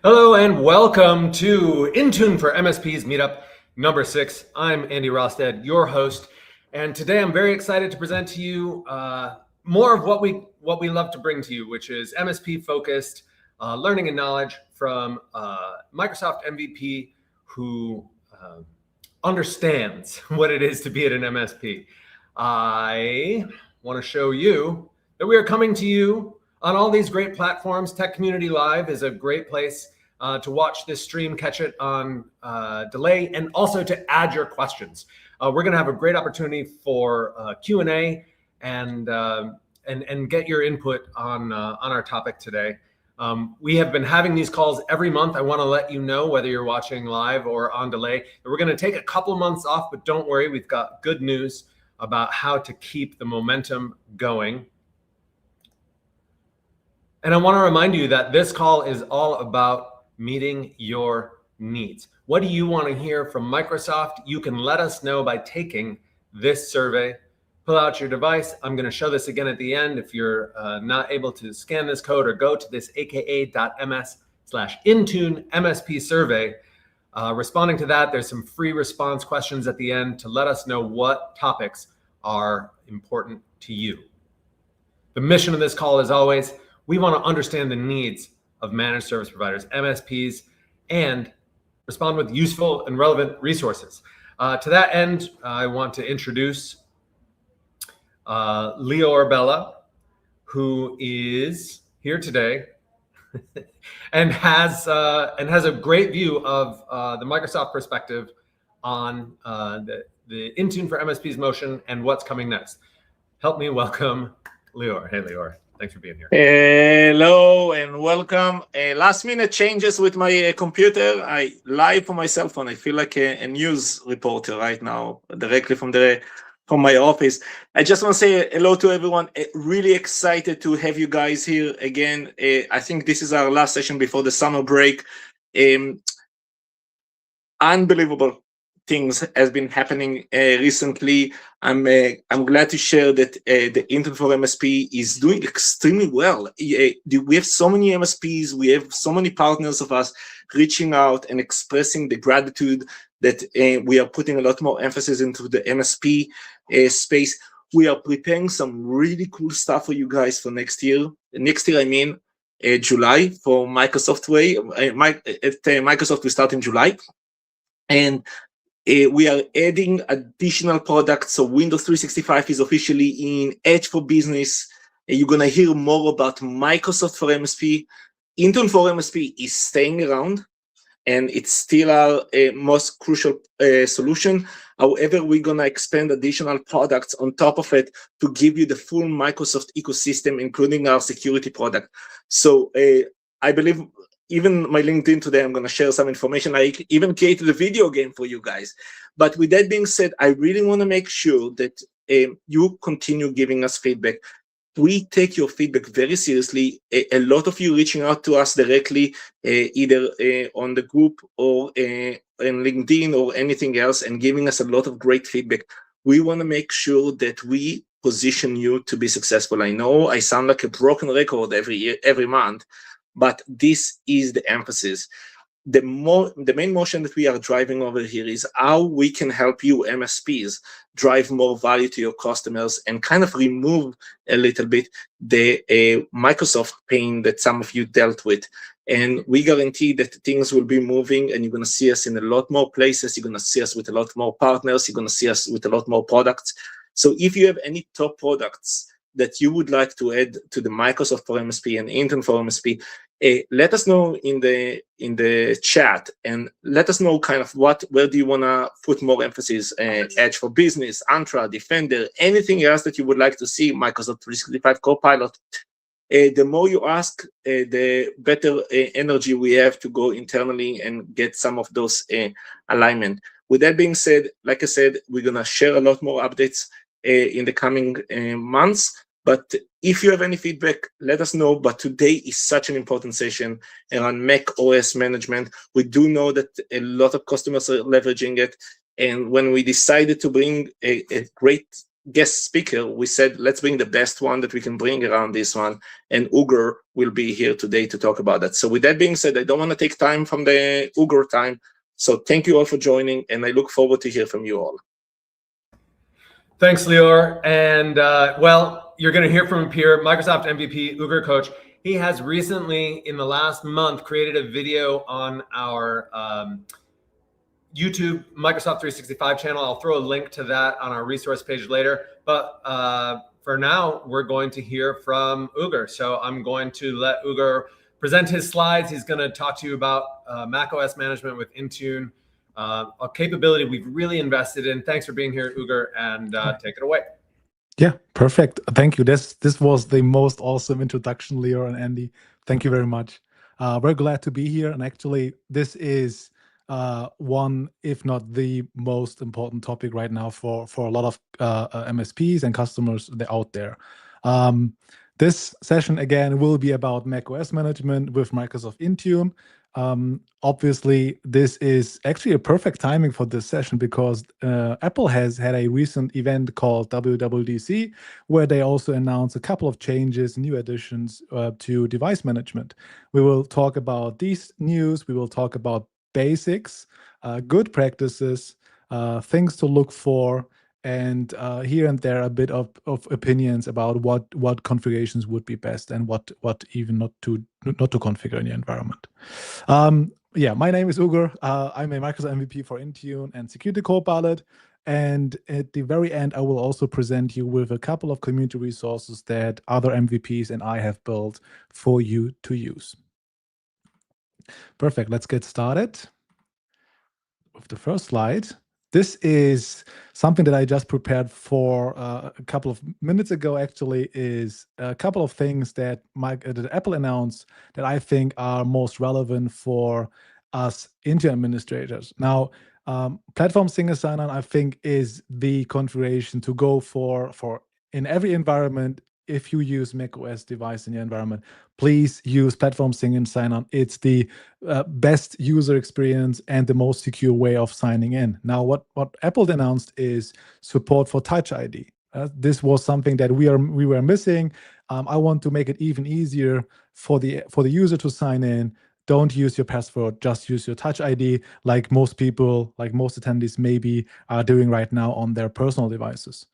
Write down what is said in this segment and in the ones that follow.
Hello and welcome to Intune for MSPs Meetup number 6. I'm Andy Rosted, your host, and today I'm very excited to present to you more of what we love to bring to you, which is MSP focused learning and knowledge from Microsoft MVP who understands what it is to be at an MSP. I want to show you that we are coming to you on all these great platforms. Tech Community Live is a great place to watch this stream, catch it on delay, and also to add your questions. We're going to have a great opportunity for Q&A and get your input on our topic today. We have been having these calls every month. I want to let you know, whether you're watching live or on delay, that we're going to take a couple months off, but don't worry, we've got good news about how to keep the momentum going. And I want to remind you that this call is all about meeting your needs. What do you want to hear from Microsoft? You can let us know by taking this survey. Pull out your device. I'm going to show this again at the end. If you're not able to scan this code, or go to this aka.ms/Intune MSP survey. Responding to that, there's some free response questions at the end to let us know what topics are important to you. The mission of this call, as always, we want to understand the needs of managed service providers, MSPs, and respond with useful and relevant resources. To that end, I want to introduce Lior Bella, who is here today and has a great view of the Microsoft perspective on the Intune for MSPs motion and what's coming next. Help me welcome Lior. Hey, Lior. Thanks for being here. Hello and welcome. Last minute changes with my computer. I live from my cell phone. I feel like a news reporter right now, directly from my office. I just want to say hello to everyone. Really excited to have you guys here again. I think this is our last session before the summer break. Unbelievable things has been happening recently. I'm glad to share that the Intune for MSP is doing extremely well. We have so many MSPs, we have so many partners of us reaching out and expressing the gratitude that we are putting a lot more emphasis into the MSP space. We are preparing some really cool stuff for you guys for next year. Next year, I mean July for Microsoft Way. Microsoft will start in July. And we are adding additional products. So Windows 365 is officially in Edge for Business. You're going to hear more about Microsoft for MSP. Intune for MSP is staying around, and it's still our most crucial solution. However, we're going to expand additional products on top of it to give you the full Microsoft ecosystem, including our security product. So I believe even my LinkedIn today, I'm going to share some information. I even created a video game for you guys. But with that being said, I really want to make sure that you continue giving us feedback. We take your feedback very seriously. A lot of you reaching out to us directly, either on the group or in LinkedIn or anything else, and giving us a lot of great feedback. We want to make sure that we position you to be successful. I know I sound like a broken record every month, but this is the emphasis. The main motion that we are driving over here is how we can help you MSPs drive more value to your customers and kind of remove a little bit the Microsoft pain that some of you dealt with. And we guarantee that things will be moving, and you're going to see us in a lot more places. You're going to see us with a lot more partners. You're going to see us with a lot more products. So if you have any top products that you would like to add to the Microsoft for MSP and Intune for MSP, let us know in the chat, and let us know kind of where do you want to put more emphasis. Edge for Business, Entra, Defender, anything else that you would like to see, Microsoft 365 Copilot. The more you ask, the better energy we have to go internally and get some of those alignment. With that being said, like I said, we're going to share a lot more updates in the coming months. But if you have any feedback, let us know. But today is such an important session around macOS management. We do know that a lot of customers are leveraging it. And when we decided to bring a great guest speaker, we said, let's bring the best one that we can bring around this one. And Ugur will be here today to talk about that. So with that being said, I don't want to take time from the Ugur time. So thank you all for joining, and I look forward to hear from you all. Thanks, Lior. And well, you're going to hear from here, Microsoft MVP Ugur Koc. He has recently, in the last month, created a video on our YouTube Microsoft 365 channel. I'll throw a link to that on our resource page later. But for now, we're going to hear from Ugur. So I'm going to let Ugur present his slides. He's going to talk to you about macOS management with Intune, a capability we've really invested in. Thanks for being here, Ugur, and take it away. Yeah, perfect. Thank you. This was the most awesome introduction, Leo and Andy. Thank you very much. We're glad to be here. And actually, this is one, if not the most important topic right now for a lot of MSPs and customers out there. This session, again, will be about macOS management with Microsoft Intune. Obviously, this is actually a perfect timing for this session because Apple has had a recent event called WWDC, where they also announced a couple of changes, new additions to device management. We will talk about these news. We will talk about basics, good practices, things to look for, and here and there a bit of opinions about what configurations would be best and what even not to configure in your environment. Yeah, my name is Ugur. I'm a Microsoft MVP for Intune and Security Copilot. And at the very end, I will also present you with a couple of community resources that other MVPs and I have built for you to use. Perfect. Let's get started with the first slide. This is something that I just prepared for a couple of minutes ago, actually, is a couple of things that Apple announced that I think are most relevant for us Intune administrators. Now, platform single sign-on, I think, is the configuration to go for in every environment. If you use macOS device in your environment, please use platform single sign-on. It's the best user experience and the most secure way of signing in. Now, what Apple announced is support for Touch ID. This was something that we were missing. I want to make it even easier for the user to sign in. Don't use your password, just use your Touch ID, like most people, like most attendees maybe are doing right now on their personal devices.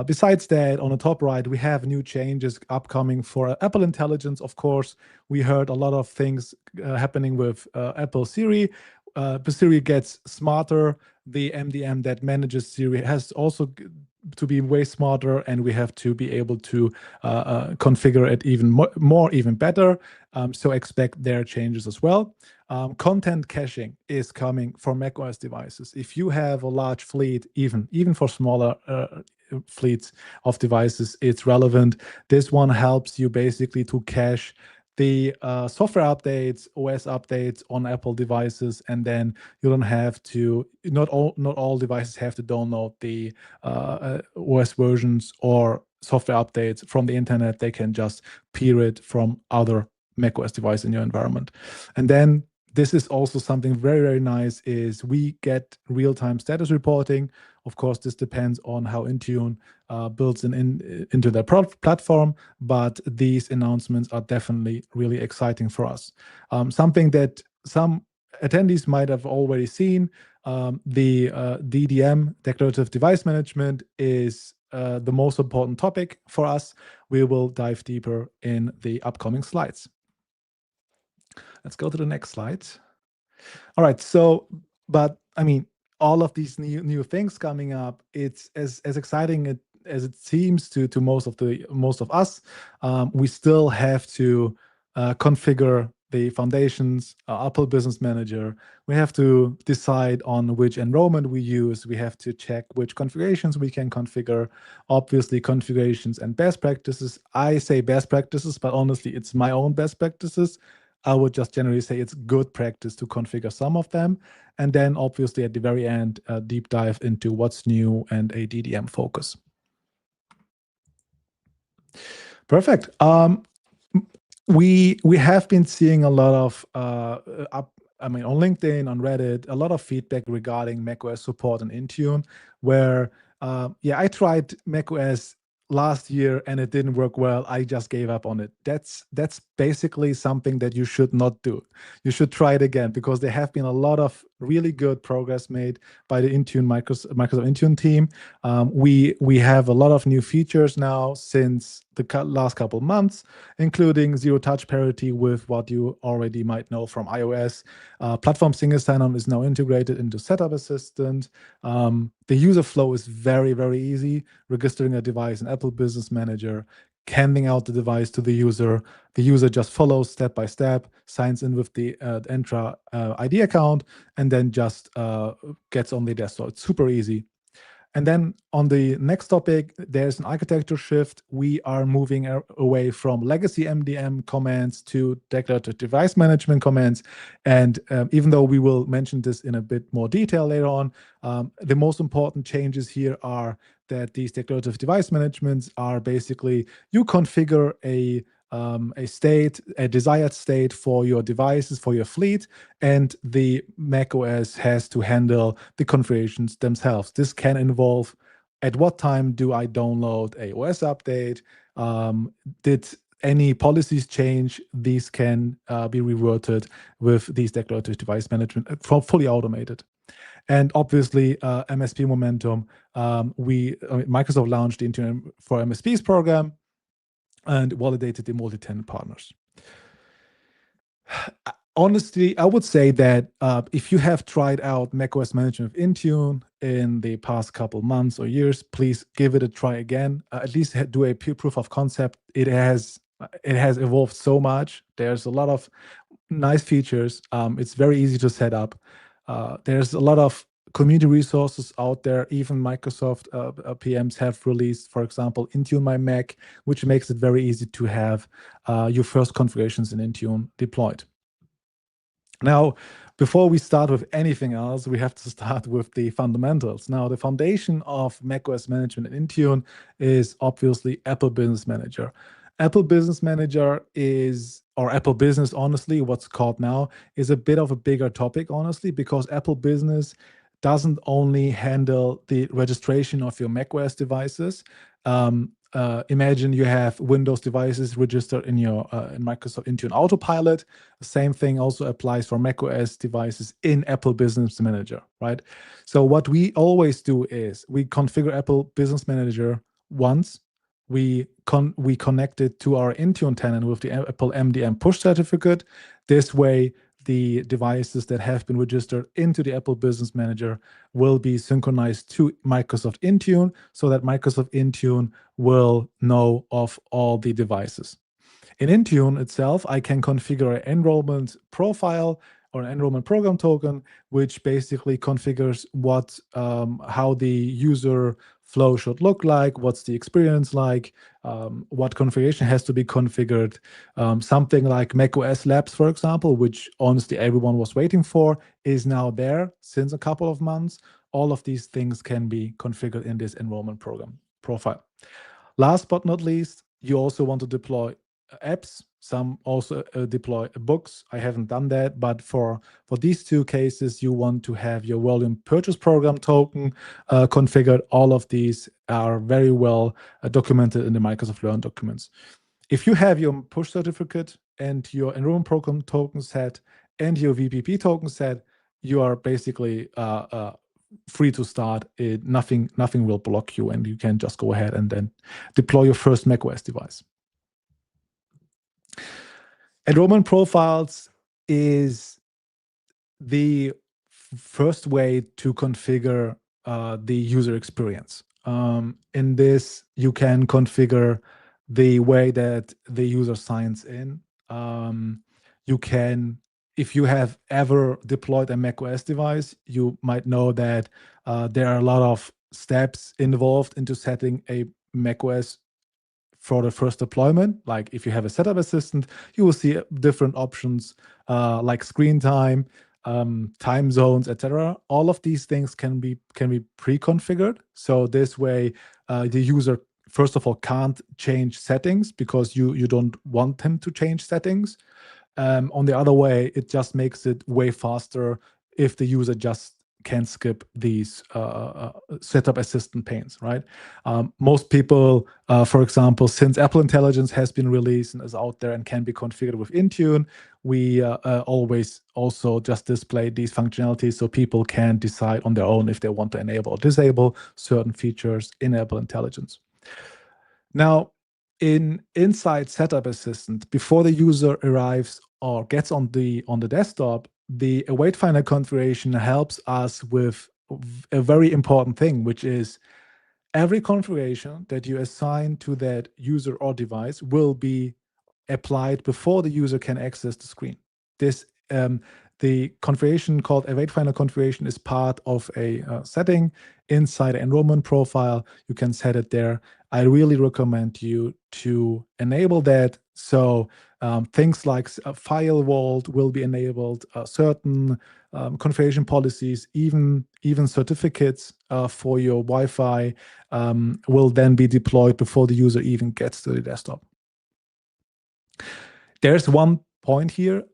Besides that, on the top right, we have new changes upcoming for Apple Intelligence. Of course, we heard a lot of things happening with Apple Siri. Siri gets smarter. The MDM that manages Siri has also to be way smarter, and we have to be able to configure it even more, even better. So expect their changes as well. Content caching is coming for macOS devices. If you have a large fleet, even for smaller fleets of devices, it's relevant. This one helps you basically to cache the software updates, OS updates on Apple devices, and then you don't have to, not all devices have to download the OS versions or software updates from the internet. They can just peer it from other macOS device in your environment. And then this is also something very, very nice, is we get real-time status reporting. Of course, this depends on how Intune builds into their platform, but these announcements are definitely really exciting for us. Something that some attendees might have already seen, the DDM, Declarative Device Management, is the most important topic for us. We will dive deeper in the upcoming slides. Let's go to the next slide. All right, so, but I mean, all of these new things coming up, it's as exciting as it seems to most of us. We still have to configure the foundations, Apple Business Manager. We have to decide on which enrollment we use. We have to check which configurations we can configure. Obviously, configurations and best practices. I say best practices, but honestly, it's my own best practices. I would just generally say it's good practice to configure some of them. And then obviously at the very end, a deep dive into what's new and a DDM focus. Perfect. We have been seeing a lot of, on LinkedIn, on Reddit, a lot of feedback regarding macOS support in Intune, where yeah, I tried macOS last year and it didn't work well. I just gave up on it. That's basically something that you should not do. You should try it again, because there have been a lot of really good progress made by the Intune Microsoft Intune team. We have a lot of new features now since the last couple of months, including zero touch parity with what you already might know from iOS. Platform single sign-on is now integrated into Setup Assistant. The user flow is very, very easy. Registering a device in Apple Business Manager, handing out the device to the user just follows step by step, signs in with the Entra ID account, and then just gets on the desktop. It's super easy. And then on the next topic, there's an architecture shift. We are moving away from legacy MDM commands to declarative device management commands. And even though we will mention this in a bit more detail later on, the most important changes here are that these declarative device managements are basically, you configure a state, a desired state for your devices, for your fleet, and the macOS has to handle the configurations themselves. This can involve, at what time do I download a OS update? Did any policies change? These can be reverted with these declarative device management, fully automated. And obviously, MSP momentum. Microsoft launched the Intune for MSPs program and validated the multi-tenant partners. Honestly, I would say that if you have tried out macOS management of Intune in the past couple months or years, please give it a try again. At least do a pure proof of concept. It has evolved so much. There's a lot of nice features. It's very easy to set up. There's a lot of community resources out there. Even Microsoft PMs have released, for example, Intune My Mac, which makes it very easy to have your first configurations in Intune deployed. Now, before we start with anything else, we have to start with the fundamentals. Now, the foundation of macOS management in Intune is obviously Apple Business Manager. Apple Business Manager is, or Apple Business, honestly, what's called now, is a bit of a bigger topic, honestly, because Apple Business doesn't only handle the registration of your macOS devices. Imagine you have Windows devices registered in your in Microsoft Intune Autopilot. The same thing also applies for macOS devices in Apple Business Manager, right? So what we always do is we configure Apple Business Manager once. We connect it to our Intune tenant with the Apple MDM push certificate. This way, the devices that have been registered into the Apple Business Manager will be synchronized to Microsoft Intune, so that Microsoft Intune will know of all the devices. In Intune itself, I can configure an enrollment profile or an enrollment program token, which basically configures what how the user flow should look like, what's the experience like, what configuration has to be configured. Something like macOS Labs, for example, which honestly everyone was waiting for, is now there since a couple of months. All of these things can be configured in this enrollment program profile. Last but not least, you also want to deploy apps. Some also deploy books. I haven't done that, but for these two cases, you want to have your volume purchase program token configured. All of these are very well documented in the Microsoft Learn documents. If you have your push certificate and your enrollment program token set and your VPP token set, you are basically free to start. Nothing will block you, and you can just go ahead and then deploy your first macOS device. Enrollment profiles is the first way to configure the user experience. In this, you can configure the way that the user signs in. You can, if you have ever deployed a macOS device, you might know that there are a lot of steps involved into setting a macOS for the first deployment. Like if you have a setup assistant, you will see different options like screen time, time zones, etc. All of these things can be pre-configured. So this way, the user first of all can't change settings because you don't want him to change settings. On the other way, it just makes it way faster if the user just can skip these setup assistant panes, right? Most people, for example, since Apple Intelligence has been released and is out there and can be configured with Intune, we always also just display these functionalities so people can decide on their own if they want to enable or disable certain features in Apple Intelligence. Now, inside Setup Assistant, before the user arrives or gets on the desktop, the await final configuration helps us with a very important thing, which is every configuration that you assign to that user or device will be applied before the user can access the screen. This the configuration called await final configuration is part of a setting inside enrollment profile. You can set it there. I really recommend you to enable that. So things like file vault will be enabled, certain configuration policies, even certificates for your Wi-Fi will then be deployed before the user even gets to the desktop. There's one point here.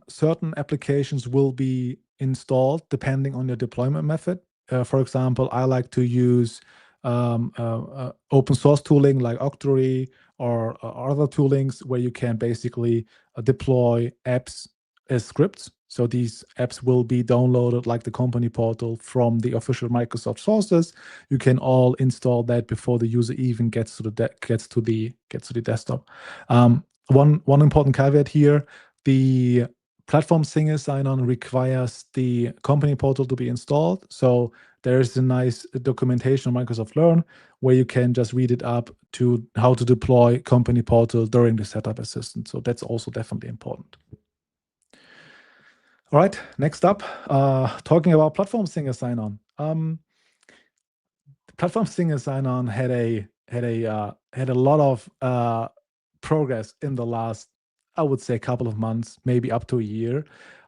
Certain applications will be installed depending on your deployment method. For example, I like to use open source tooling like Octory or other toolings where you can basically deploy apps as scripts. So these apps will be downloaded like the company portal from the official Microsoft sources. You can all install that before the user even gets to the desktop. One important caveat here: the platform single sign-on requires the company portal to be installed. So there's a nice documentation on Microsoft Learn where you can just read it up to how to deploy company portal during the setup assistant. So that's also definitely important. All right, next up, talking about platform single sign-on. Platform single sign-on had a lot of progress in the last, I would say, couple of months, maybe up to a year.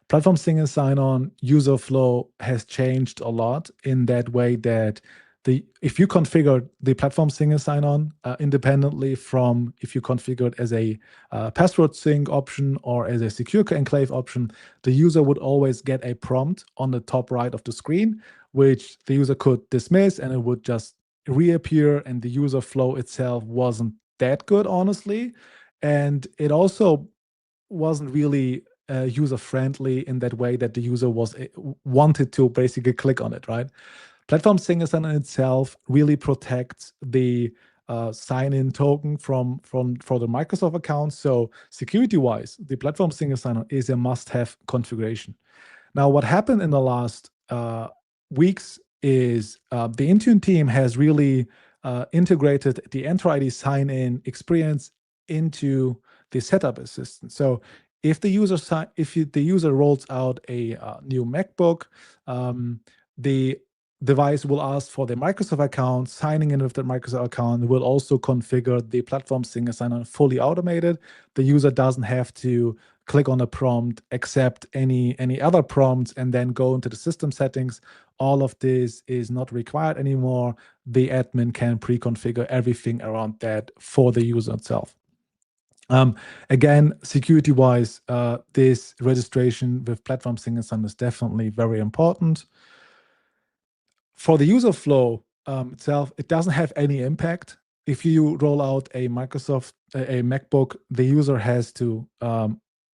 Platform single sign-on user flow has changed a lot in that way that if you configure the platform single sign-on independently from if you configure it as a password sync option or as a secure enclave option, the user would always get a prompt on the top right of the screen, which the user could dismiss and it would just reappear, and the user flow itself wasn't that good, honestly. And it also wasn't really user-friendly in that way that the user wanted to basically click on it, right? Platform single sign-on itself really protects the sign-in token for the Microsoft account. So security-wise, the platform single sign-on is a must-have configuration. Now, what happened in the last weeks is the Intune team has really integrated the Enter ID sign-in experience into the setup assistant. So if the user rolls out a new MacBook, the device will ask for the Microsoft account. Signing in with the Microsoft account will also configure the platform single sign-on fully automated. The user doesn't have to click on a prompt, accept any other prompts, and then go into the system settings. All of this is not required anymore. The admin can pre-configure everything around that for the user itself. Again, security-wise, this registration with platform single sign-on is definitely very important. For the user flow itself, it doesn't have any impact. If you roll out a MacBook, the user has to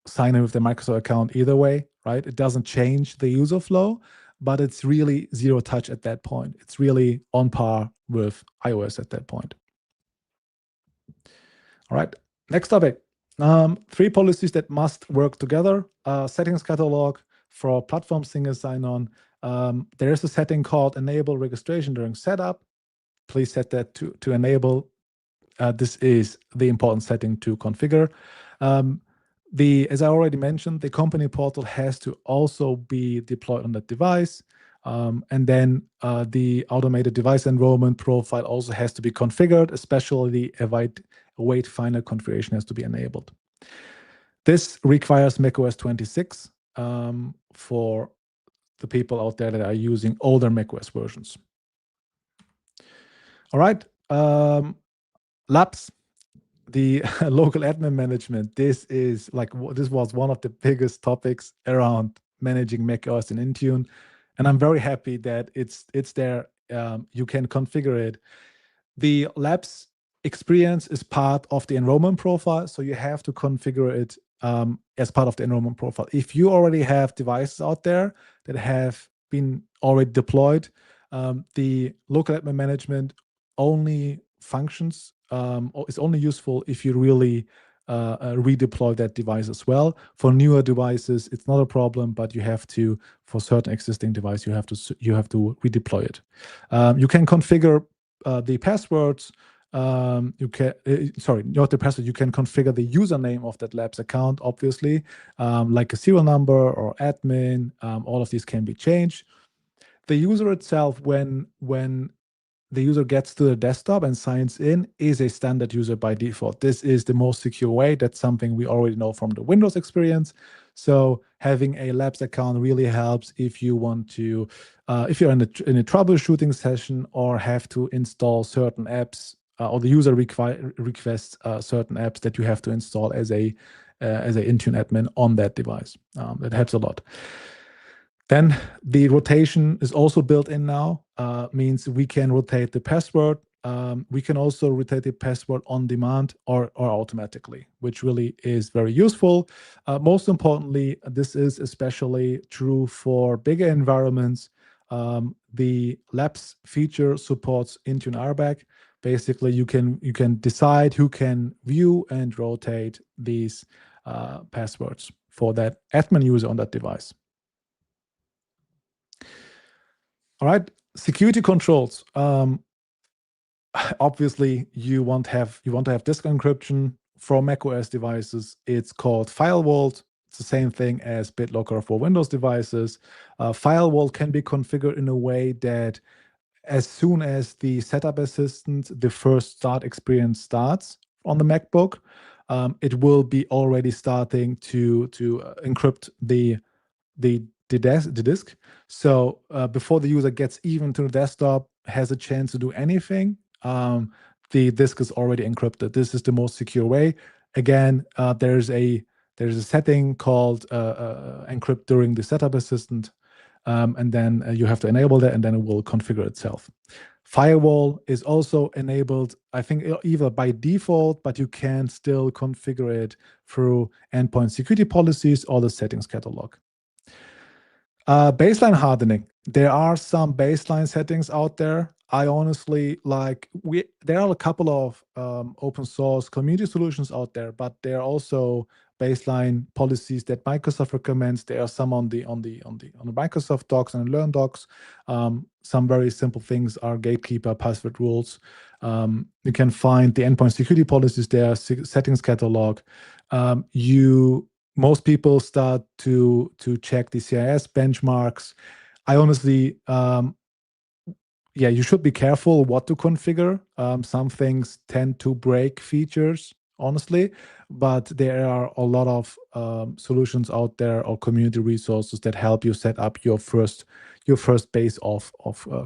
sign in with the Microsoft account either way, right? It doesn't change the user flow, but it's really zero touch at that point. It's really on par with iOS at that point. All right, next topic. 3 policies that must work together. Settings catalog for platform single sign-on. There is a setting called enable registration during setup. Please set that to enable. This is the important setting to configure. As I already mentioned, the company portal has to also be deployed on that device. And then the automated device enrollment profile also has to be configured, especially the await final configuration has to be enabled. This requires macOS 26 for the people out there that are using older macOS versions. All right, labs, the local admin management. This was one of the biggest topics around managing macOS in Intune. and I'm very happy that it's there. You can configure it. The labs experience is part of the enrollment profile, so you have to configure it as part of the enrollment profile. If you already have devices out there that have been already deployed, the local admin management only functions or is only useful if you really redeploy that device as well. For newer devices, it's not a problem, but you have to, for certain existing device, you have to redeploy it. You can configure the passwords. You can sorry, not the password. You can configure the username of that labs account, obviously, like a serial number or admin. All of these can be changed. The user itself, when the user gets to the desktop and signs in, is a standard user by default. This is the most secure way. That's something we already know from the Windows experience. So having a labs account really helps if you want to, if you're in a troubleshooting session or have to install certain apps, or the user requests certain apps that you have to install as a Intune admin on that device. That helps a lot. Then the rotation is also built in now, means we can rotate the password. We can also rotate the password on demand or automatically, which really is very useful. Most importantly, this is especially true for bigger environments. The Labs feature supports Intune RBAC. Basically, you can decide who can view and rotate these passwords for that admin user on that device. All right, security controls. Obviously, you want to have disk encryption for macOS devices. It's called FileVault. It's the same thing as BitLocker for Windows devices. FileVault can be configured in a way that as soon as the setup assistant, the first start experience starts on the MacBook, it will be already starting to encrypt the disk. So before the user gets even to the desktop, has a chance to do anything, the disk is already encrypted. This is the most secure way. Again, there's a setting called encrypt during the setup assistant, and then you have to enable that, and then it will configure itself. Firewall is also enabled, I think, either by default, but you can still configure it through endpoint security policies or the settings catalog. Baseline hardening. There are some baseline settings out there. I honestly there are a couple of open source community solutions out there, but there are also baseline policies that Microsoft recommends. There are some on the Microsoft docs and Learn docs. Some very simple things are gatekeeper password rules. You can find the endpoint security policies there, settings catalog. Most people start to check the CIS benchmarks. I honestly, you should be careful what to configure. Some things tend to break features, honestly, but there are a lot of solutions out there or community resources that help you set up your first base of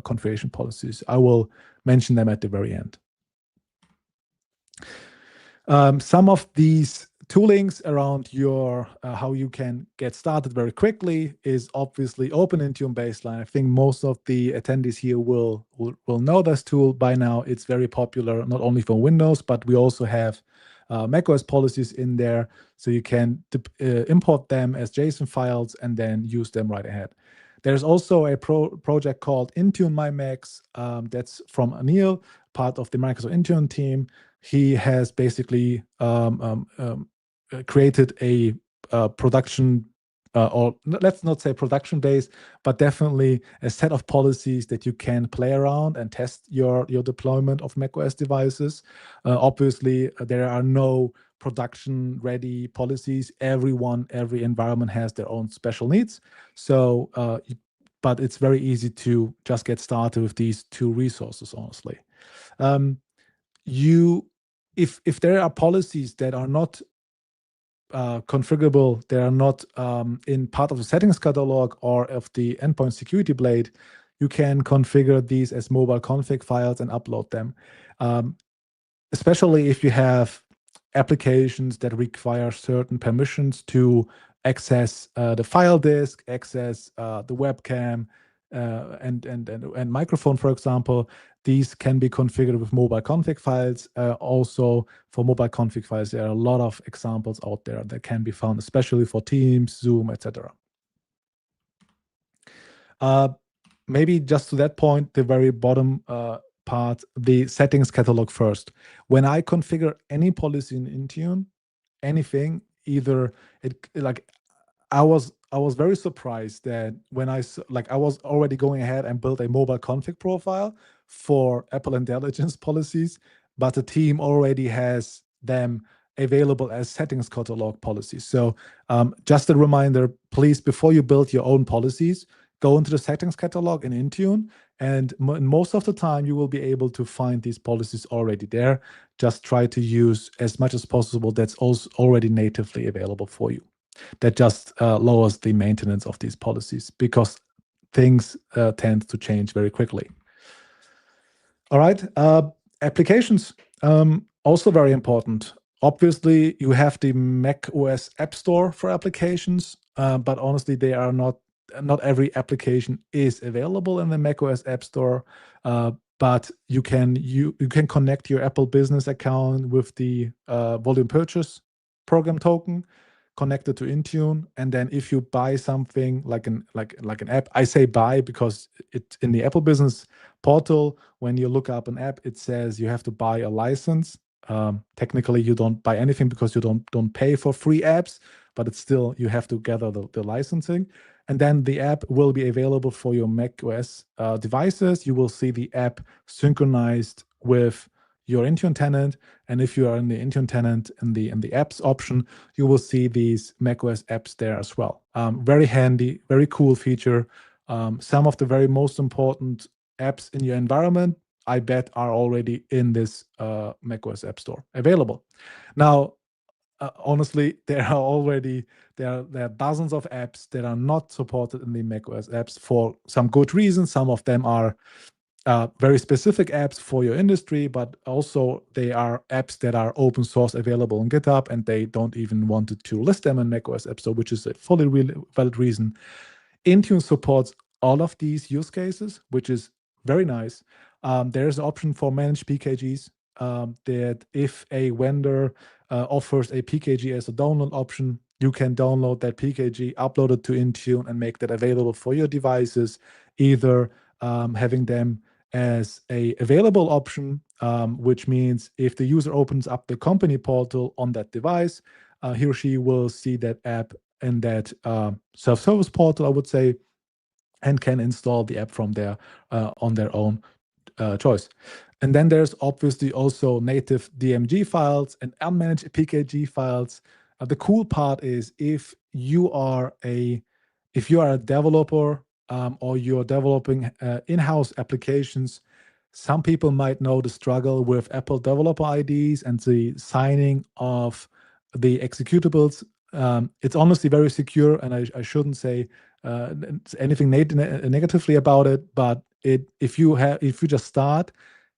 configuration policies. I will mention them at the very end. Some of these toolings around your how you can get started very quickly is obviously Open Intune Baseline. I think most of the attendees here will know this tool by now. It's very popular, not only for Windows, but we also have macOS policies in there, so you can import them as JSON files and then use them right ahead. There's also a project called Intune My Mac that's from Anil, part of the Microsoft Intune team. He has basically created a production, or let's not say production based, but definitely a set of policies that you can play around and test your deployment of macOS devices. Obviously, there are no production ready policies. Every environment has their own special needs. So, but it's very easy to just get started with these two resources, honestly. If there are policies that are not configurable, they are not in part of the settings catalog or of the endpoint security blade, you can configure these as mobile config files and upload them. Especially if you have applications that require certain permissions to access the file disk, access the webcam, and microphone, for example, these can be configured with mobile config files. Also, for mobile config files, there are a lot of examples out there that can be found, especially for Teams, Zoom, etc. Maybe just to that point, the very bottom part, the settings catalog first. When I configure any policy in Intune, anything, either I was very surprised that when I was already going ahead and built a mobile config profile for Apple Intelligence policies, but the team already has them available as settings catalog policies. So just a reminder, please, before you build your own policies, go into the settings catalog in Intune, and most of the time you will be able to find these policies already there. Just try to use as much as possible that's also already natively available for you. That just lowers the maintenance of these policies because things tend to change very quickly. All right, applications, also very important. Obviously, you have the macOS App Store for applications, but honestly, they are not every application is available in the macOS App Store. But you can connect your Apple Business account with the volume purchase program token connected to Intune, and then if you buy something like an app, I say buy because it in the Apple Business portal, when you look up an app, it says you have to buy a license. Technically, you don't buy anything because you don't pay for free apps, but it's still, you have to gather the licensing. And then the app will be available for your macOS devices. You will see the app synchronized with your Intune tenant. And if you are in the Intune tenant in the apps option, you will see these macOS apps there as well. Very handy, very cool feature. Some of the very most important apps in your environment, I bet, are already in this macOS App Store available. Now, honestly, there are dozens of apps that are not supported in the macOS apps for some good reasons. Some of them are very specific apps for your industry, but also they are apps that are open source available on GitHub, and they don't even want to list them in macOS App Store, which is a fully valid reason. Intune supports all of these use cases, which is very nice. There's an option for managed PKGs that if a vendor offers a PKG as a download option, you can download that PKG, upload it to Intune, and make that available for your devices, either having them as a available option, which means if the user opens up the company portal on that device, he or she will see that app in that self-service portal, I would say, and can install the app from there on their own choice. And then there's obviously also native DMG files and unmanaged PKG files. The cool part is if you are a developer or you're developing in-house applications, some people might know the struggle with Apple developer IDs and the signing of the executables. It's honestly very secure, and I shouldn't say anything negatively about it. But if you just start,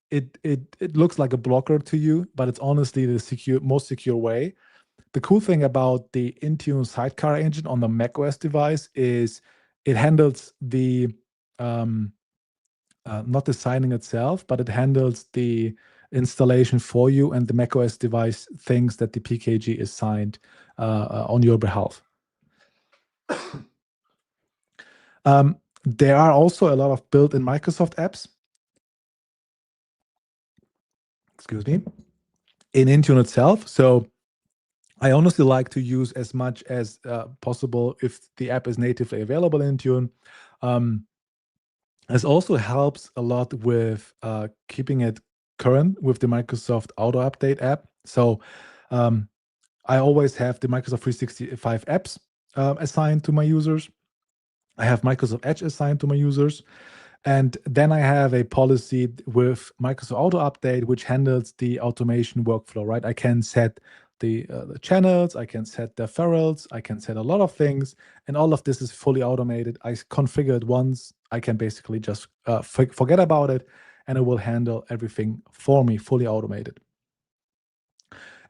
it looks like a blocker to you, but it's honestly the most secure way. The cool thing about the Intune Sidecar engine on the macOS device is it handles the not the signing itself, but it handles the installation for you, and the macOS device thinks that the PKG is signed on your behalf. There are also a lot of built-in Microsoft apps, excuse me, in Intune itself. So I honestly like to use as much as possible if the app is natively available in Intune. This also helps a lot with keeping it current with the Microsoft Auto Update app. So I always have the Microsoft 365 apps assigned to my users. I have Microsoft Edge assigned to my users. And then I have a policy with Microsoft Auto Update, which handles the automation workflow, right? I can set the channels, I can set the referrals, I can set a lot of things, and all of this is fully automated. I configure it once, I can basically just forget about it, and it will handle everything for me, fully automated.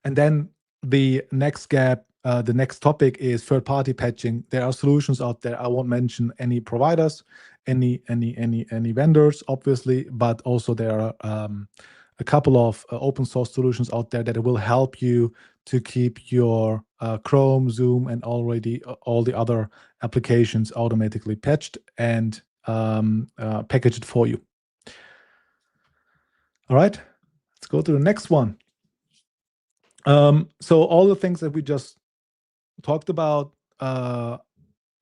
And then the next gap The next topic is third-party patching. There are solutions out there. I won't mention any providers, any vendors, obviously, but also there are a couple of open source solutions out there that will help you to keep your Chrome, Zoom, and already all the other applications automatically patched and packaged for you. All right, let's go to the next one. So all the things that we just talked about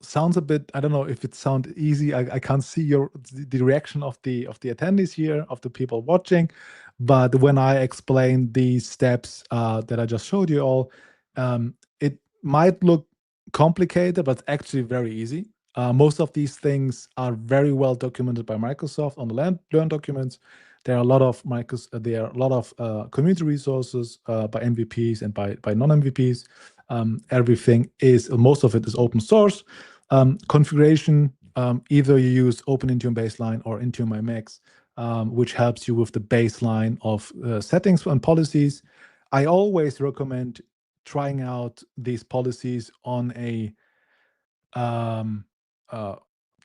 sounds a bit, I don't know if it sounds easy. I can't see the reaction of the attendees here, of the people watching, but when I explain these steps that I just showed you all, it might look complicated, but it's actually very easy. Most of these things are very well documented by Microsoft on the Learn documents. There are a lot of community resources by MVPs and by non-MVPs. Most of it is open source. Configuration, either you use Open Intune Baseline or Intune My Mac, which helps you with the baseline of settings and policies. I always recommend trying out these policies on a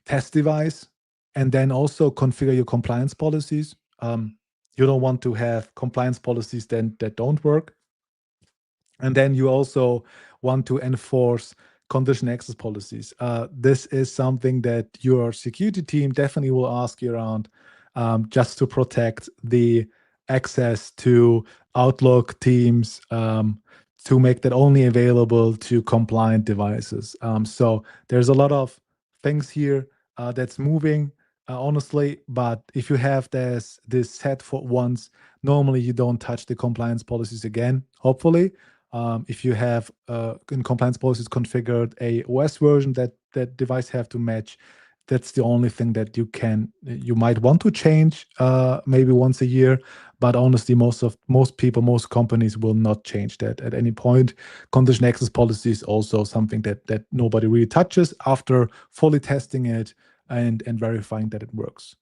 test device, and then also configure your compliance policies. You don't want to have compliance policies that don't work. And then you also want to enforce condition access policies. This is something that your security team definitely will ask you around, just to protect the access to Outlook, Teams, to make that only available to compliant devices. So there's a lot of things here that's moving, honestly, but if you have this set for once, normally you don't touch the compliance policies again, hopefully. If you have in compliance policies configured a OS version that device have to match, that's the only thing that you might want to change maybe once a year. But honestly, most companies will not change that at any point. Condition access policy is also something that nobody really touches after fully testing it and verifying that it works.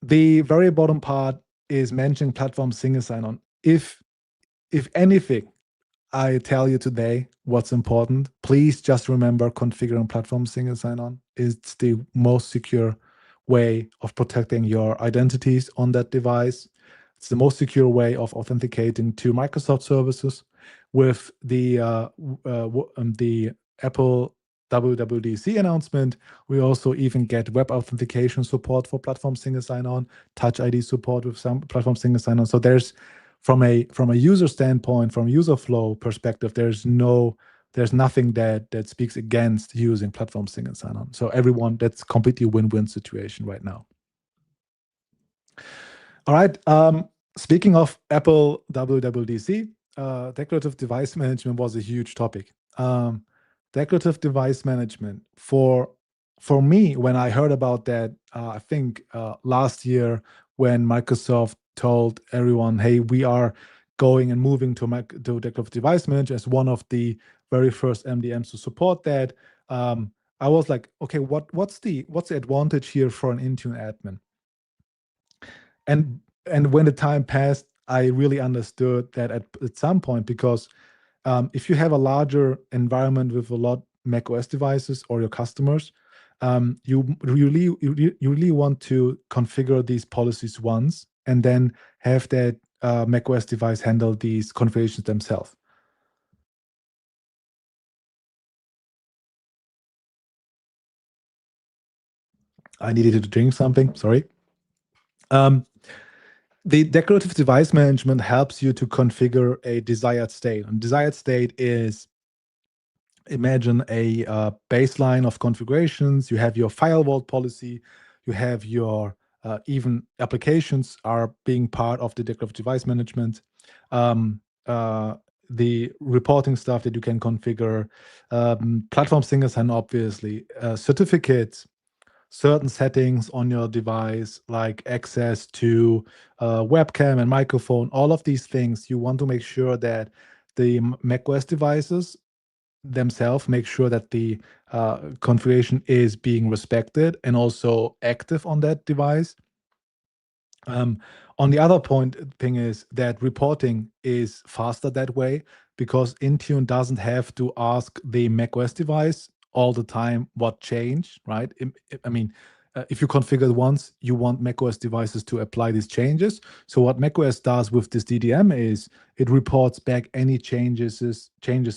The very bottom part is mentioning platform single sign-on. If anything, I tell you today what's important, please just remember configuring platform single sign-on. It's the most secure way of protecting your identities on that device. It's the most secure way of authenticating to Microsoft services. With the Apple WWDC announcement, we also even get web authentication support for platform single sign-on, Touch ID support with some platform single sign-on. So there's from a user standpoint, from user flow perspective, there's nothing that speaks against using platform single sign-on. So everyone, that's completely win-win situation right now. All right. Speaking of Apple WWDC, declarative device management was a huge topic. Declarative device management for me, when I heard about that, I think last year when Microsoft told everyone, hey, we are going and moving to declarative device management as one of the very first MDMs to support that, I was like, okay, what's the advantage here for an Intune admin? And when the time passed, I really understood that at some point, because if you have a larger environment with a lot macOS devices or your customers, you really want to configure these policies once and then have that macOS device handle these configurations themselves. I needed to drink something, sorry. The declarative device management helps you to configure a desired state. And desired state is, imagine a baseline of configurations. You have your firewall policy, you have your even applications are being part of the declarative device management. The reporting stuff that you can configure, platform single sign, obviously, certificates, certain settings on your device, like access to webcam and microphone, all of these things, you want to make sure that the macOS devices themselves make sure that the configuration is being respected and also active on that device. On the other thing is that reporting is faster that way, because Intune doesn't have to ask the macOS device all the time what changed, right? I mean, if you configure it once, you want macOS devices to apply these changes. So what macOS does with this DDM is it reports back any changes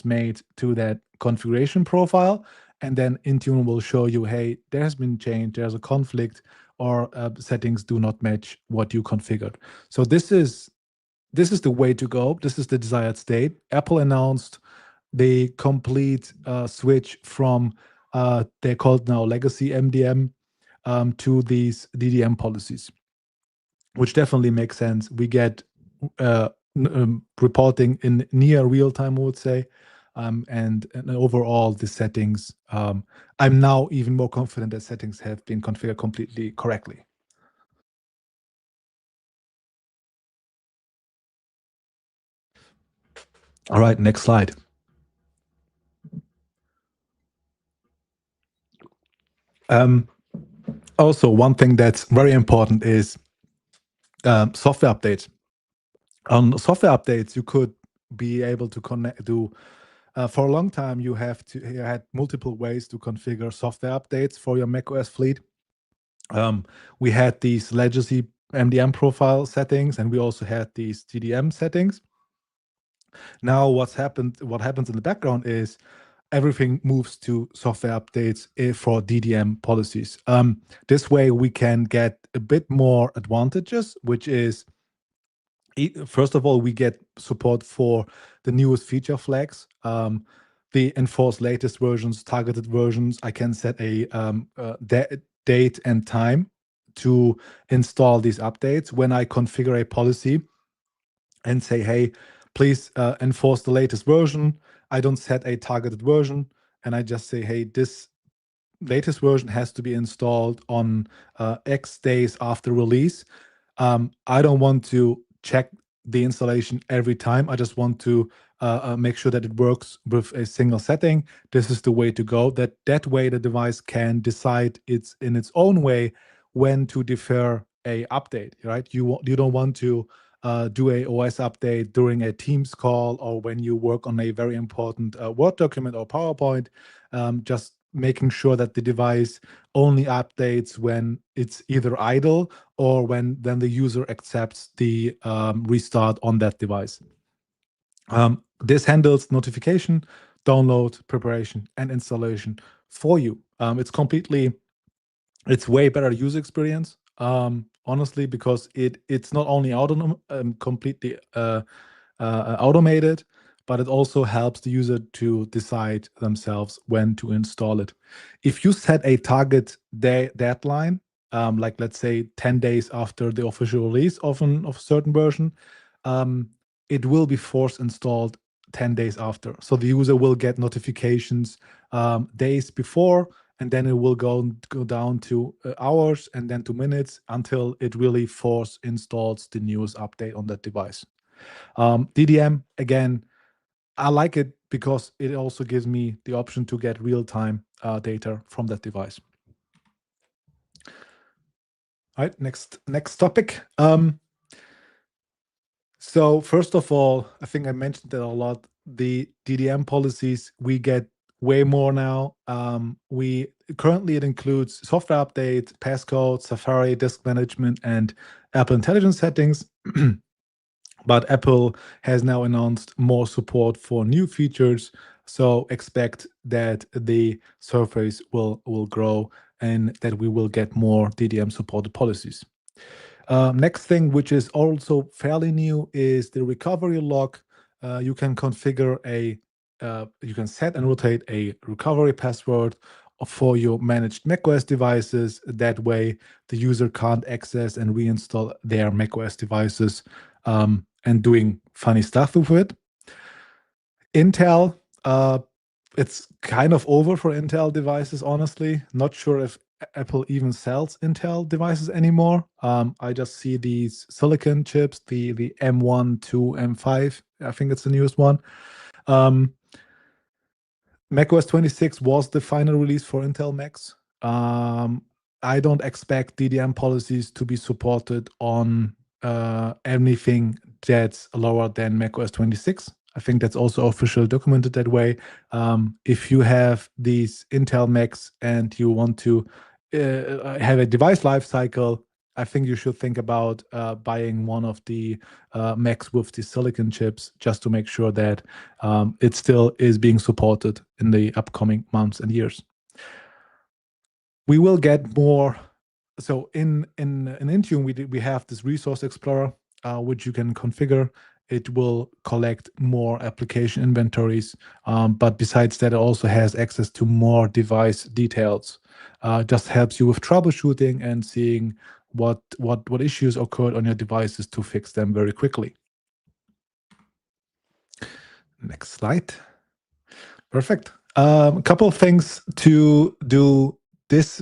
made to that configuration profile, and then Intune will show you, hey, there has been change, there's a conflict, or settings do not match what you configured. So this is the way to go. This is the desired state. Apple announced the complete switch from they're called now legacy MDM to these DDM policies, which definitely makes sense. We get reporting in near real time, I would say, and overall the settings. I'm now even more confident that settings have been configured completely correctly. All right, next slide. Also, one thing that's very important is software updates. On software updates, you could be able to connect to. For a long time, you had multiple ways to configure software updates for your macOS fleet. We had these legacy MDM profile settings, and we also had these DDM settings. Now, what happens in the background is everything moves to software updates for DDM policies. This way, we can get a bit more advantages, which is, first of all, we get support for the newest feature flags, the enforced latest versions, targeted versions. I can set a date and time to install these updates. When I configure a policy and say, hey, please enforce the latest version, I don't set a targeted version, and I just say, hey, this latest version has to be installed on X days after release. I don't want to check the installation every time. I just want to make sure that it works with a single setting. This is the way to go. That way the device can decide in its own way when to defer a update, right? You don't want to do a OS update during a Teams call or when you work on a very important Word document or PowerPoint. Just making sure that the device only updates when it's either idle or when then the user accepts the restart on that device. This handles notification, download, preparation, and installation for you. It's way better user experience, honestly, because it's not only completely automated, but it also helps the user to decide themselves when to install it. If you set a target deadline, like let's say 10 days after the official release of a certain version, it will be force installed 10 days after. So the user will get notifications days before, and then it will go down to hours and then to minutes until it really force installs the newest update on that device. DDM, again, I like it because it also gives me the option to get real-time data from that device. All right, next topic. So first of all, I think I mentioned that a lot. The DDM policies, we get way more now. Currently it includes software updates, passcode, Safari, disk management, and Apple Intelligence settings. But Apple has now announced more support for new features, so expect that the surface will grow and that we will get more DDM supported policies. Next thing, which is also fairly new, is the recovery lock. You can configure you can set and rotate a recovery password for your managed macOS devices. That way, the user can't access and reinstall their macOS devices and doing funny stuff with it. Intel, it's kind of over for Intel devices, honestly. Not sure if Apple even sells Intel devices anymore. I just see these silicon chips, the M1 to M5. I think it's the newest one. macOS 26 was the final release for Intel Macs. I don't expect DDM policies to be supported on anything that's lower than macOS 26. I think that's also officially documented that way. If you have these Intel Macs and you want to have a device lifecycle, I think you should think about buying one of the Macs with the silicon chips, just to make sure that it still is being supported in the upcoming months and years. We will get more. So in Intune, we have this resource explorer, which you can configure. It will collect more application inventories, but besides that, it also has access to more device details. Just helps you with troubleshooting and seeing what issues occurred on your devices to fix them very quickly. Next slide. Perfect. A couple of things to do this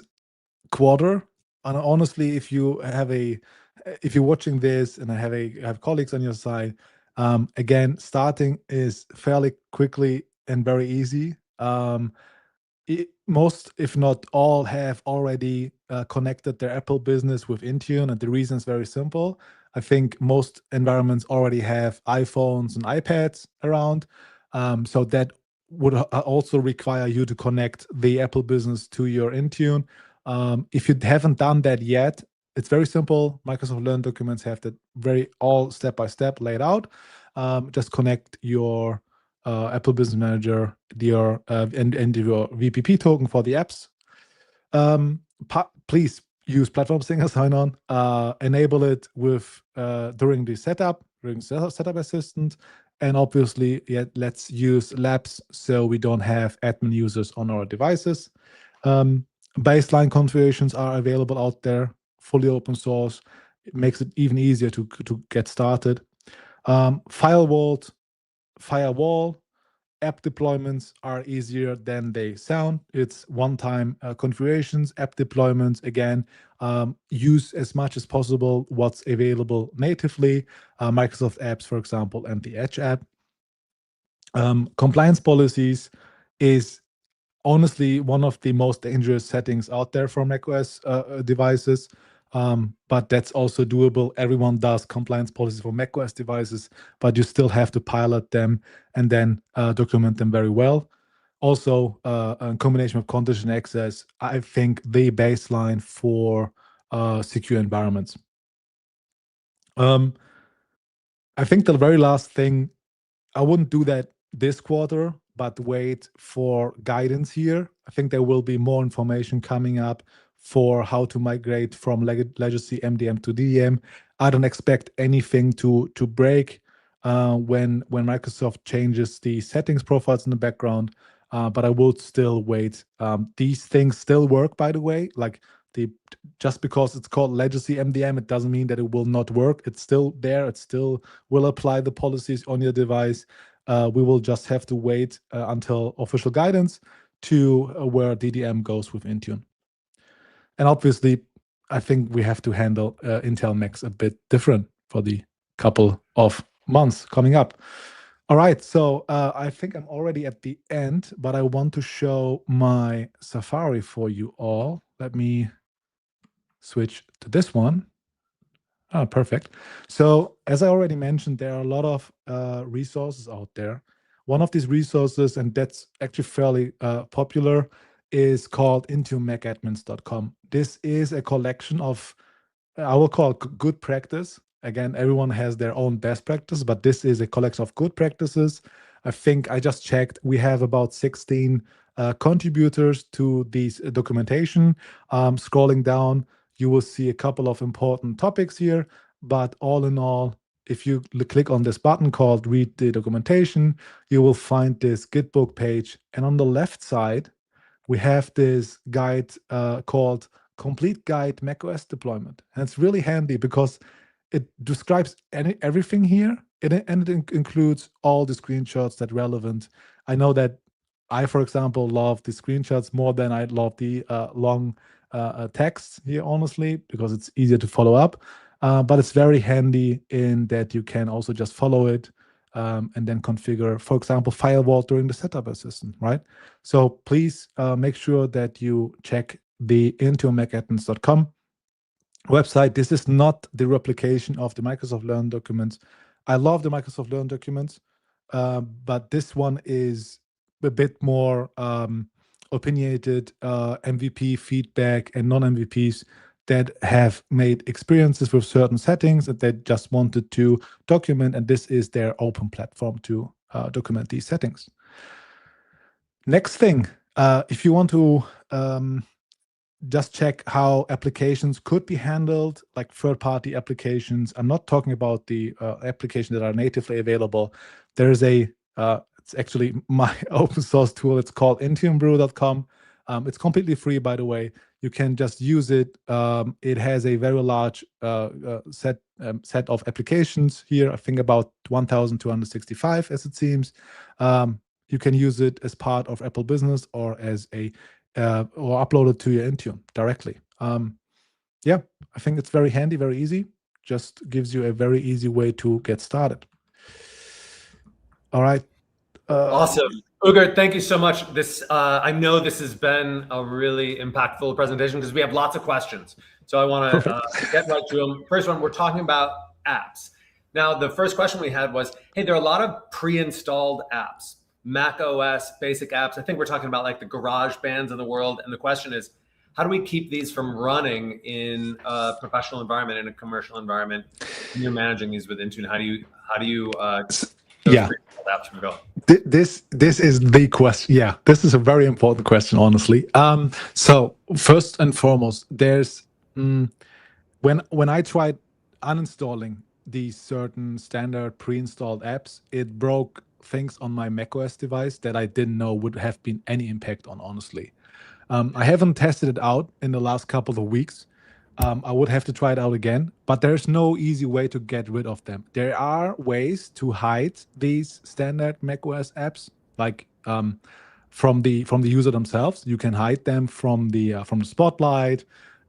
quarter. And honestly, if you're watching this and have colleagues on your side, again, starting is fairly quickly and very easy. Most, if not all, have already connected their Apple business with Intune, and the reason is very simple. I think most environments already have iPhones and iPads around, so that would also require you to connect the Apple business to your Intune. If you haven't done that yet, it's very simple. Microsoft Learn documents have that all step-by-step laid out. Just connect your Apple Business Manager, and your VPP token for the apps. Please use Platform sign-on. Enable it with during setup assistant, and obviously, let's use labs so we don't have admin users on our devices. Baseline configurations are available out there, fully open source. It makes it even easier to get started. Firewall app deployments are easier than they sound. It's one-time configurations. App deployments, again, use as much as possible what's available natively. Microsoft apps, for example, and the Edge app. Compliance policies is honestly one of the most dangerous settings out there for macOS devices, but that's also doable. Everyone does compliance policies for macOS devices, but you still have to pilot them and then document them very well. Also, a combination of condition access, I think the baseline for secure environments. I think the very last thing, I wouldn't do that this quarter, but wait for guidance here. I think there will be more information coming up for how to migrate from legacy MDM to DDM. I don't expect anything to break when Microsoft changes the settings profiles in the background, but I will still wait. These things still work, by the way. Like just because it's called legacy MDM, it doesn't mean that it will not work. It's still there. It still will apply the policies on your device. We will just have to wait until official guidance to where DDM goes with Intune. And obviously, I think we have to handle Intel Macs a bit different for the couple of months coming up. All right, so I think I'm already at the end, but I want to show my Safari for you all. Let me switch to this one. Oh, perfect. So as I already mentioned, there are a lot of resources out there. One of these resources, and that's actually fairly popular, is called intunemacadmins.com. This is a collection of, I will call it good practice. Again, everyone has their own best practice, but this is a collection of good practices. I think I just checked, we have about 16 contributors to this documentation. Scrolling down, you will see a couple of important topics here, but all in all, if you click on this button called Read the Documentation, you will find this Gitbook page. And on the left side, we have this guide called Complete Guide macOS Deployment. And it's really handy because it describes everything here, and it includes all the screenshots that are relevant. I know that I, for example, love the screenshots more than I love the long text here, honestly, because it's easier to follow up. But it's very handy in that you can also just follow it and then configure, for example, firewall during the setup assistant, right? So please make sure that you check the intunemacadmins.com website. This is not the replication of the Microsoft Learn documents. I love the Microsoft Learn documents. but this one is a bit more opinionated MVP feedback and non-MVPs that have made experiences with certain settings that they just wanted to document, and this is their open platform to document these settings. Next thing, if you want to just check how applications could be handled, like third-party applications. I'm not talking about the applications that are natively available. There is a, it's actually my open source tool. It's called intunebrew.com. It's completely free, by the way. You can just use it. It has a very large set of applications here. I think about 1,265, as it seems. You can use it as part of Apple Business or as a or upload it to your Intune directly. Yeah, I think it's very handy, very easy. Just gives you a very easy way to get started. All right. Awesome. Ugur, thank you so much. This I know this has been a really impactful presentation because we have lots of questions. So I want to get right to them. First one, we're talking about apps. Now, the first question we had was, hey, there are a lot of pre-installed apps. macOS basic apps. I think we're talking about like the garage bands of the world. And the question is, how do we keep these from running in a professional environment, in a commercial environment? When you're managing these with Intune, how do you yeah, apps from going? This is the question. Yeah, this is a very important question, honestly. So first and foremost, there's when I tried uninstalling these certain standard pre-installed apps, it broke things on my macOS device that I didn't know would have been any impact on, honestly. I haven't tested it out in the last couple of weeks. I would have to try it out again, but there's no easy way to get rid of them. There are ways to hide these standard macOS apps, like from the user themselves. You can hide them from the spotlight,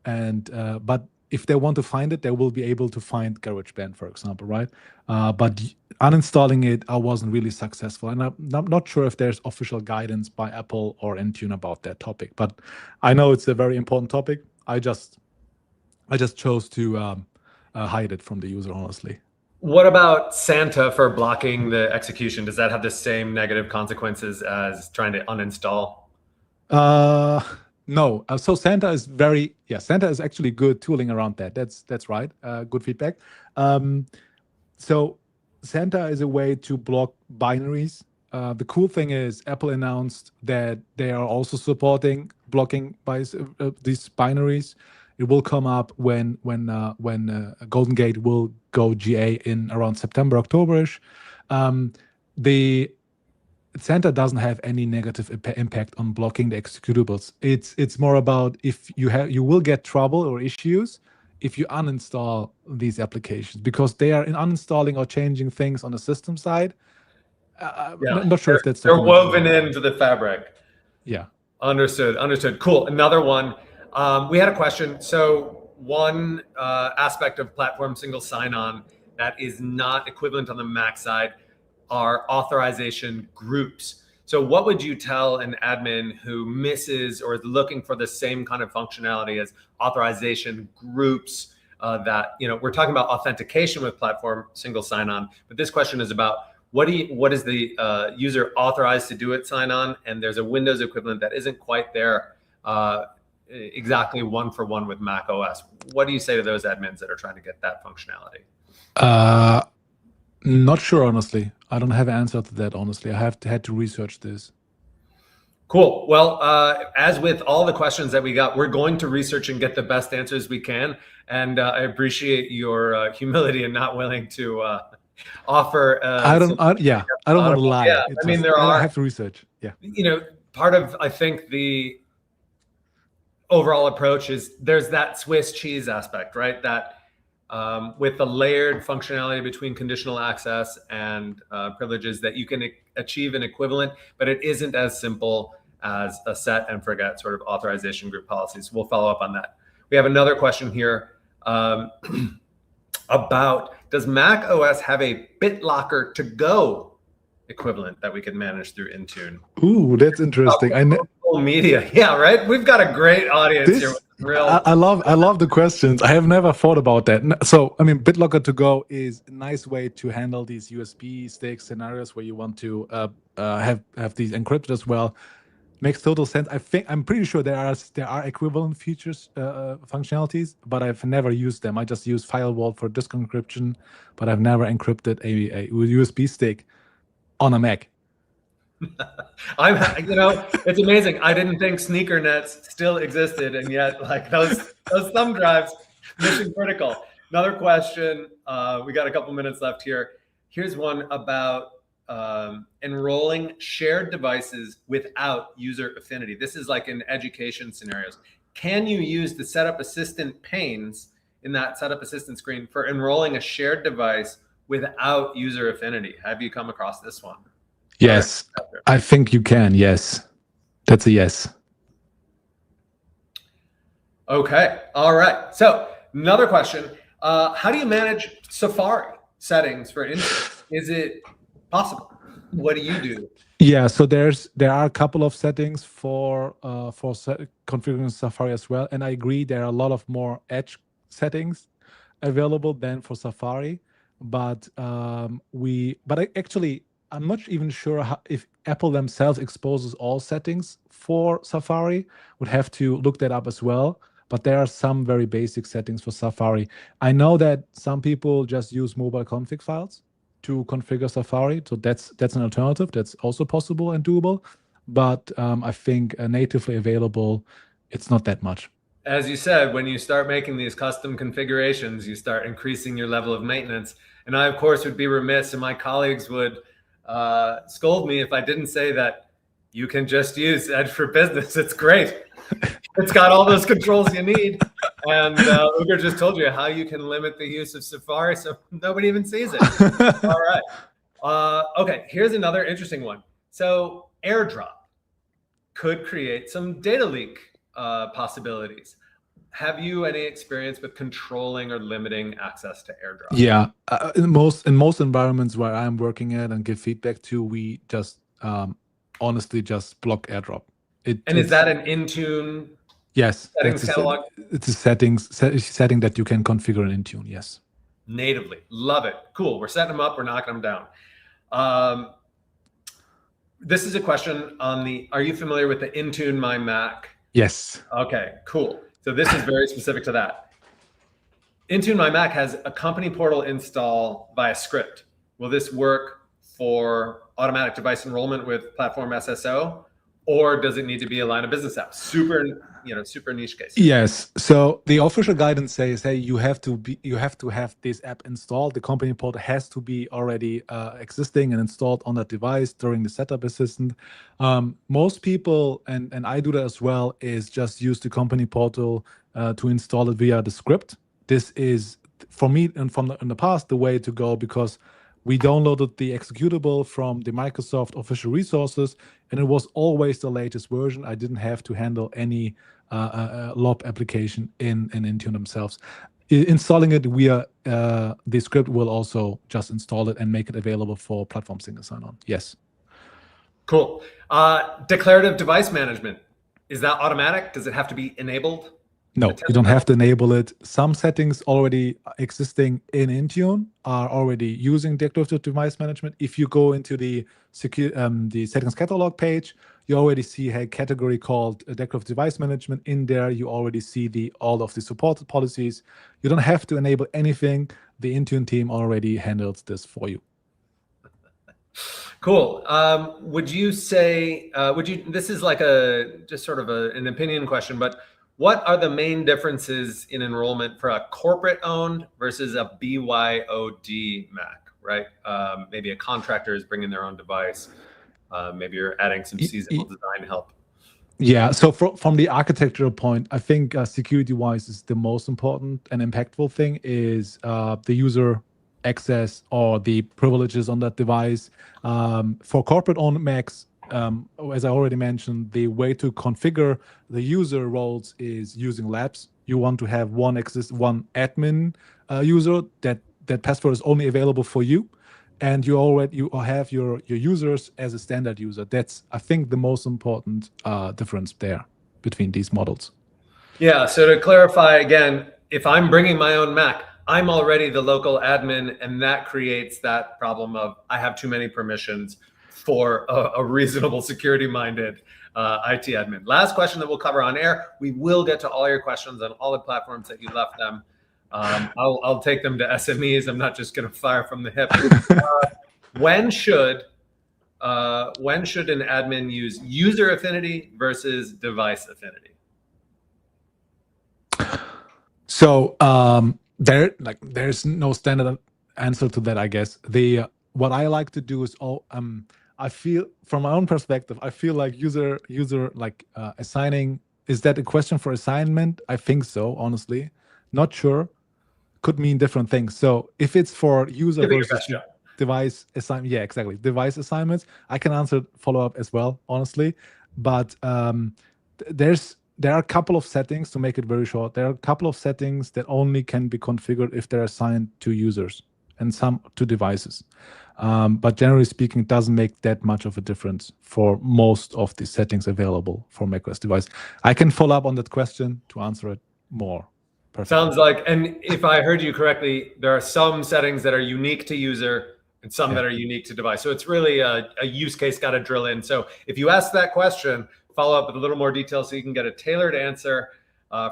and but if they want to find it, they will be able to find GarageBand, for example, right? But uninstalling it, I wasn't really successful, and I'm not sure if there's official guidance by Apple or Intune about that topic. But I know it's a very important topic. I just chose to hide it from the user, honestly. What about Santa for blocking the execution? Does that have the same negative consequences as trying to uninstall? No. So Santa is Santa is actually good tooling around that. That's right. Good feedback. So Santa is a way to block binaries. The cool thing is Apple announced that they are also supporting blocking by these binaries. It will come up when Golden Gate will go GA in around September, October-ish. The Santa doesn't have any negative impact on blocking the executables. It's more about if you will get trouble or issues if you uninstall these applications, because they are uninstalling or changing things on the system side. Not sure if that's they're woven into the fabric. Yeah. Understood. Cool. Another one. We had a question. So one aspect of platform single sign-on that is not equivalent on the Mac side are authorization groups. So what would you tell an admin who misses or is looking for the same kind of functionality as authorization groups? That, we're talking about authentication with platform single sign-on, but this question is about what is the user authorized to do at sign-on, and there's a Windows equivalent that isn't quite there exactly one for one with Mac OS. What do you say to those admins that are trying to get that functionality? Not sure, honestly. I don't have an answer to that, honestly. I had to research this. Cool. Well, as with all the questions that we got, we're going to research and get the best answers we can. And I appreciate your humility and not willing to offer. I don't want to lie. Yeah, I have to research. Yeah. Part of, I think, the overall approach is there's that Swiss cheese aspect, right? That with the layered functionality between conditional access and privileges, that you can achieve an equivalent, but it isn't as simple as a set and forget sort of authorization group policies. We'll follow up on that. We have another question here about, does Mac OS have a BitLocker To Go equivalent that we can manage through Intune? Ooh, that's interesting. Media. Yeah, right. We've got a great audience here. Thrilled. I love the questions. I have never thought about that. So, I mean, BitLocker To Go is a nice way to handle these USB stick scenarios where you want to have these encrypted as well. Makes total sense. I'm pretty sure there are equivalent features, functionalities, but I've never used them. I just use Firewall for disk encryption, but I've never encrypted a USB stick on a Mac. It's amazing. I didn't think sneaker nets still existed, and yet like those thumb drives, mission critical. Another question. We got a couple minutes left here. Here's one about enrolling shared devices without user affinity. This is like in education scenarios. Can you use the setup assistant panes in that setup assistant screen for enrolling a shared device without user affinity? Have you come across this one? Yes, I think you can. Yes, that's a yes. Okay. All right. So another question. How do you manage Safari settings for Intune? Is it possible? What do you do? Yeah, so there are a couple of settings for configuring Safari as well, and I agree there are a lot of more edge settings available than for Safari, but I'm not even sure if Apple themselves exposes all settings for Safari. Would have to look that up as well. But there are some very basic settings for Safari. I know that some people just use mobile config files to configure Safari, so that's an alternative. That's also possible and doable. But I think natively available, it's not that much. As you said, when you start making these custom configurations, you start increasing your level of maintenance. And I, of course, would be remiss, and my colleagues would scold me if I didn't say that you can just use Edge for Business. It's great. It's got all those controls you need. And Ugur just told you how you can limit the use of Safari so nobody even sees it. All right. Okay, here's another interesting one. So AirDrop could create some data leak possibilities. Have you any experience with controlling or limiting access to AirDrop? Yeah, in most environments where I'm working at and give feedback to, we just honestly just block AirDrop. Is that an Intune? Yes, settings catalog? It's a setting that you can configure in Intune. Yes, natively. Love it. Cool. We're setting them up. We're knocking them down. This is a question on the. Are you familiar with the Intune My Mac? Yes. Okay. Cool. So this is very specific to that. Intune My Mac has a company portal install via script. Will this work for automatic device enrollment with Platform SSO, or does it need to be a line of business app? Super niche case. Yes. So the official guidance says, hey, you have to have this app installed. The company portal has to be already existing and installed on that device during the setup assistant. Most people, and I do that as well, is just use the company portal to install it via the script. This is, for me and in the past, the way to go, because we downloaded the executable from the Microsoft official resources, and it was always the latest version. I didn't have to handle any LOP application in Intune themselves. Installing it via the script will also just install it and make it available for platform single sign-on. Yes. Cool. Declarative device management, is that automatic? Does it have to be enabled? No, you don't have to enable it. Some settings already existing in Intune are already using declarative device management. If you go into the settings catalog page, you already see a category called declarative device management. In there, you already see all of the supported policies. You don't have to enable anything. The Intune team already handles this for you. Cool. Would you say, this is like just sort of an opinion question, but what are the main differences in enrollment for a corporate owned versus a BYOD Mac, right? Maybe a contractor is bringing their own device. Maybe you're adding some seasonal design help. Yeah, so from the architectural point, I think security-wise is the most important and impactful thing is the user access or the privileges on that device. For corporate-owned Macs, as I already mentioned, the way to configure the user roles is using labs. You want to have one admin user that password is only available for you, and you have your users as a standard user. That's, I think, the most important difference there between these models. Yeah, so to clarify again, if I'm bringing my own Mac, I'm already the local admin, and that creates that problem of I have too many permissions for a reasonable security-minded IT admin. Last question that we'll cover on air. We will get to all your questions on all the platforms that you left them. I'll take them to SMEs. I'm not just going to fire from the hip. When should an admin use user affinity versus device affinity? So there's no standard answer to that, I guess. What I like to do is I feel, from my own perspective, I feel like user assigning, is that a question for assignment? I think so, honestly. Not sure. Could mean different things. So if it's for user versus device assignment, yeah, exactly. Device assignments, I can answer follow-up as well, honestly. But there are a couple of settings, to make it very short. There are a couple of settings that only can be configured if they're assigned to users and some to devices. But generally speaking, it doesn't make that much of a difference for most of the settings available for macOS device. I can follow up on that question to answer it more. Perfect. Sounds like, and if I heard you correctly, there are some settings that are unique to user and some that are unique to device. So it's really a use case got to drill in. So if you ask that question, follow up with a little more detail so you can get a tailored answer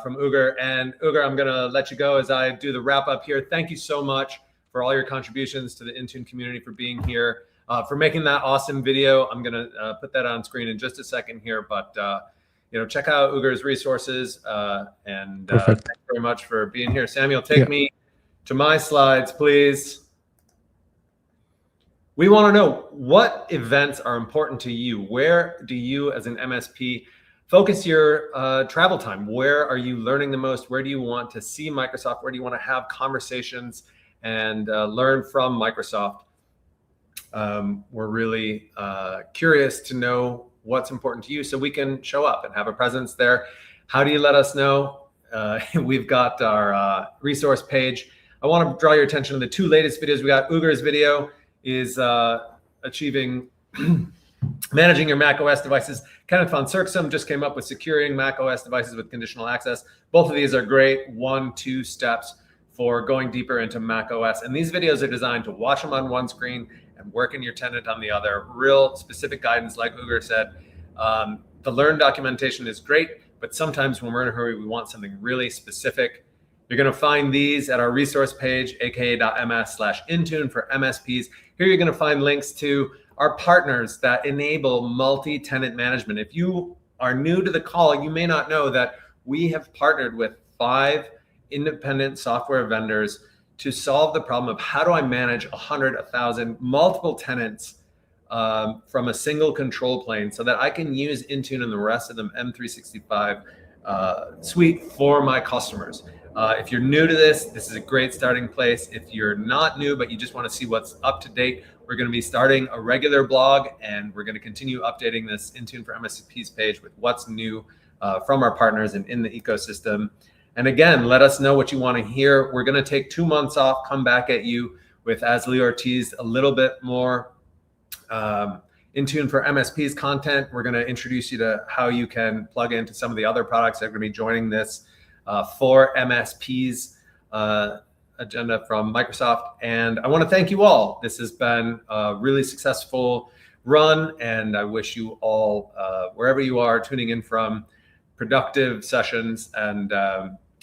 from Ugur. And Ugur, I'm going to let you go as I do the wrap up here. Thank you so much for all your contributions to the Intune community, for being here, for making that awesome video. I'm going to put that on screen in just a second here, but check out Ugur's resources, and thanks very much for being here. Samuel, take me to my slides, please. We want to know what events are important to you. Where do you, as an MSP, focus your travel time? Where are you learning the most? Where do you want to see Microsoft? Where do you want to have conversations and learn from Microsoft? We're really curious to know what's important to you so we can show up and have a presence there. How do you let us know? We've got our resource page. I want to draw your attention to the two latest videos. We got Ugur's video is achieving managing your macOS devices. Kenneth von Cirksum just came up with securing macOS devices with conditional access. Both of these are great 1-2 steps for going deeper into macOS. And these videos are designed to watch them on one screen and work in your tenant on the other. Real specific guidance, like Ugur said. The Learn documentation is great, but sometimes when we're in a hurry, we want something really specific. You're going to find these at our resource page, aka.ms/Intune for MSPs. Here you're going to find links to our partners that enable multi-tenant management. If you are new to the call, you may not know that we have partnered with 5 independent software vendors to solve the problem of how do I manage 100, 1,000, multiple tenants from a single control plane so that I can use Intune and the rest of the M365 suite for my customers. If you're new to this, this is a great starting place. If you're not new, but you just want to see what's up to date, we're going to be starting a regular blog, and we're going to continue updating this Intune for MSPs page with what's new from our partners and in the ecosystem. And again, let us know what you want to hear. We're going to take 2 months off, come back at you with, as Lee Ortiz, a little bit more Intune for MSPs content. We're going to introduce you to how you can plug into some of the other products that are going to be joining this for MSPs agenda from Microsoft. And I want to thank you all. This has been a really successful run, and I wish you all, wherever you are tuning in from, productive sessions, and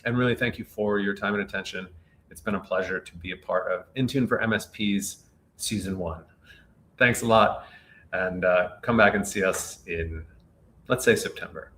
really thank you for your time and attention. It's been a pleasure to be a part of Intune for MSPs Season 1. Thanks a lot, and come back and see us in, let's say, September.